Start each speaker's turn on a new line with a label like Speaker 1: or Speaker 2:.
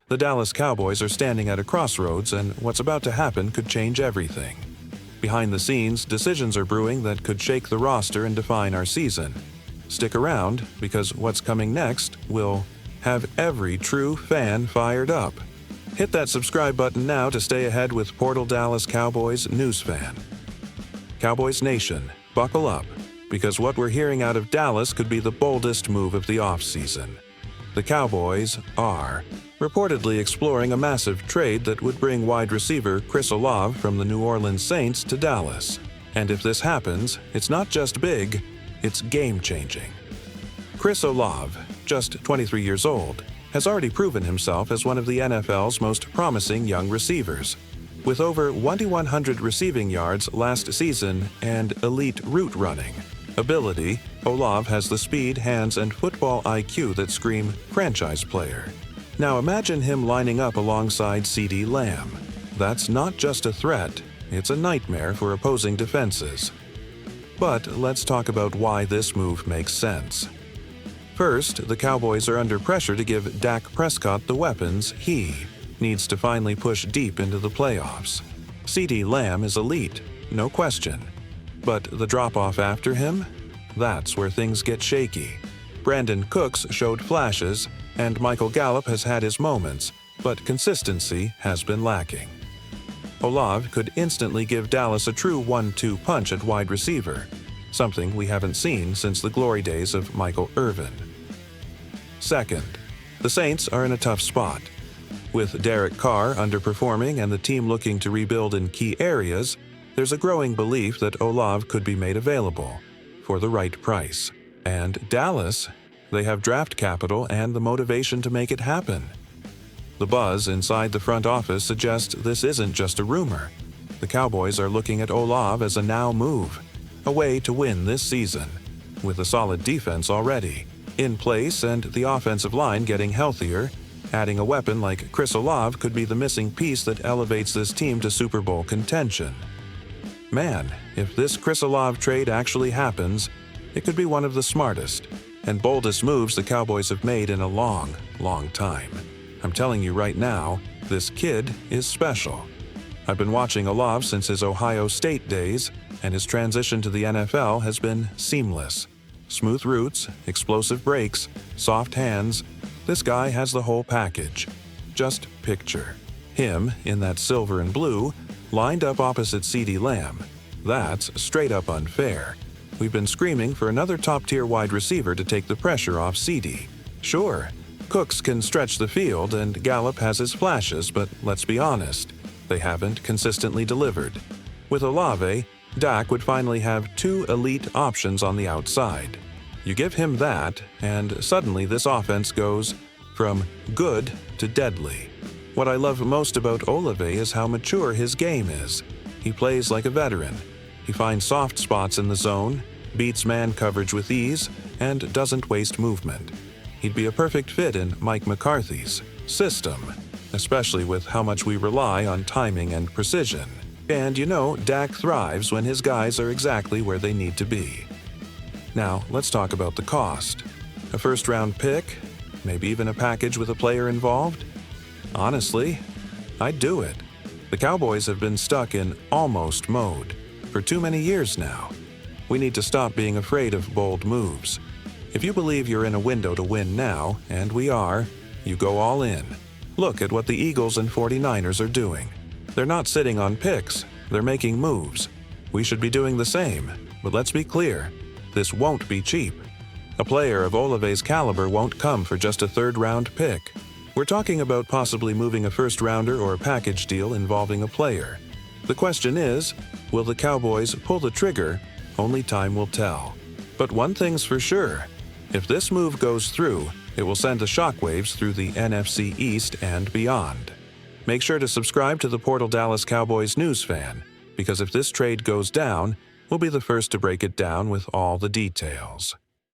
Speaker 1: The Dallas Cowboys are standing at a crossroads, and what's about to happen could change everything. Behind the scenes, decisions are brewing that could shake the roster and define our season. Stick around, because what's coming next will have every true fan fired up. Hit that subscribe button now to stay ahead with Portal Dallas Cowboys news fan. Cowboys Nation, buckle up, because what we're hearing out of Dallas could be the boldest move of the offseason. The Cowboys are reportedly exploring a massive trade that would bring wide receiver Chris Olave from the New Orleans Saints to Dallas. And if this happens, it's not just big, it's game-changing. Chris Olave, just 23 years old, has already proven himself as one of the NFL's most promising young receivers. With over 2,100 receiving yards last season and elite route running ability, Olave has the speed, hands, and football IQ that scream franchise player. Now imagine him lining up alongside CeeDee Lamb. That's not just a threat, it's a nightmare for opposing defenses. But let's talk about why this move makes sense. First, the Cowboys are under pressure to give Dak Prescott the weapons he needs to finally push deep into the playoffs. CeeDee Lamb is elite, no question. But the drop-off after him? That's where things get shaky. Brandon Cooks showed flashes, and Michael Gallup has had his moments, but consistency has been lacking. Olave could instantly give Dallas a true 1-2 punch at wide receiver, something we haven't seen since the glory days of Michael Irvin. Second, the Saints are in a tough spot. With Derek Carr underperforming and the team looking to rebuild in key areas, there's a growing belief that Olave could be made available for the right price. And Dallas, they have draft capital and the motivation to make it happen. The buzz inside the front office suggests this isn't just a rumor. The Cowboys are looking at Olave as a now move, a way to win this season, with a solid defense already in place and the offensive line getting healthier. Adding a weapon like Chris Olave could be the missing piece that elevates this team to Super Bowl contention. Man, if this Chris Olave trade actually happens, it could be one of the smartest and boldest moves the Cowboys have made in a long, long time. I'm telling you right now, this kid is special. I've been watching Olave since his Ohio State days, and his transition to the NFL has been seamless. Smooth routes, explosive breaks, soft hands. This guy has the whole package. Just picture him in that silver and blue, lined up opposite CeeDee Lamb. That's straight up unfair. We've been screaming for another top-tier wide receiver to take the pressure off CeeDee. Sure, Cooks can stretch the field and Gallup has his flashes, but let's be honest, they haven't consistently delivered. With Olave, Dak would finally have two elite options on the outside. You give him that, and suddenly this offense goes from good to deadly. What I love most about Olave is how mature his game is. He plays like a veteran. He finds soft spots in the zone, beats man coverage with ease, and doesn't waste movement. He'd be a perfect fit in Mike McCarthy's system, especially with how much we rely on timing and precision. And you know, Dak thrives when his guys are exactly where they need to be. Now, let's talk about the cost. A first-round pick? Maybe even a package with a player involved? Honestly, I'd do it. The Cowboys have been stuck in almost mode for too many years now. We need to stop being afraid of bold moves. If you believe you're in a window to win now, and we are, you go all in. Look at what the Eagles and 49ers are doing. They're not sitting on picks, they're making moves. We should be doing the same, but let's be clear, this won't be cheap. A player of Olave's caliber won't come for just a third-round pick. We're talking about possibly moving a first-rounder or a package deal involving a player. The question is, will the Cowboys pull the trigger? Only time will tell. But one thing's for sure, if this move goes through, it will send the shockwaves through the NFC East and beyond. Make sure to subscribe to the Portal Dallas Cowboys news fan, because if this trade goes down, we'll be the first to break it down with all the details.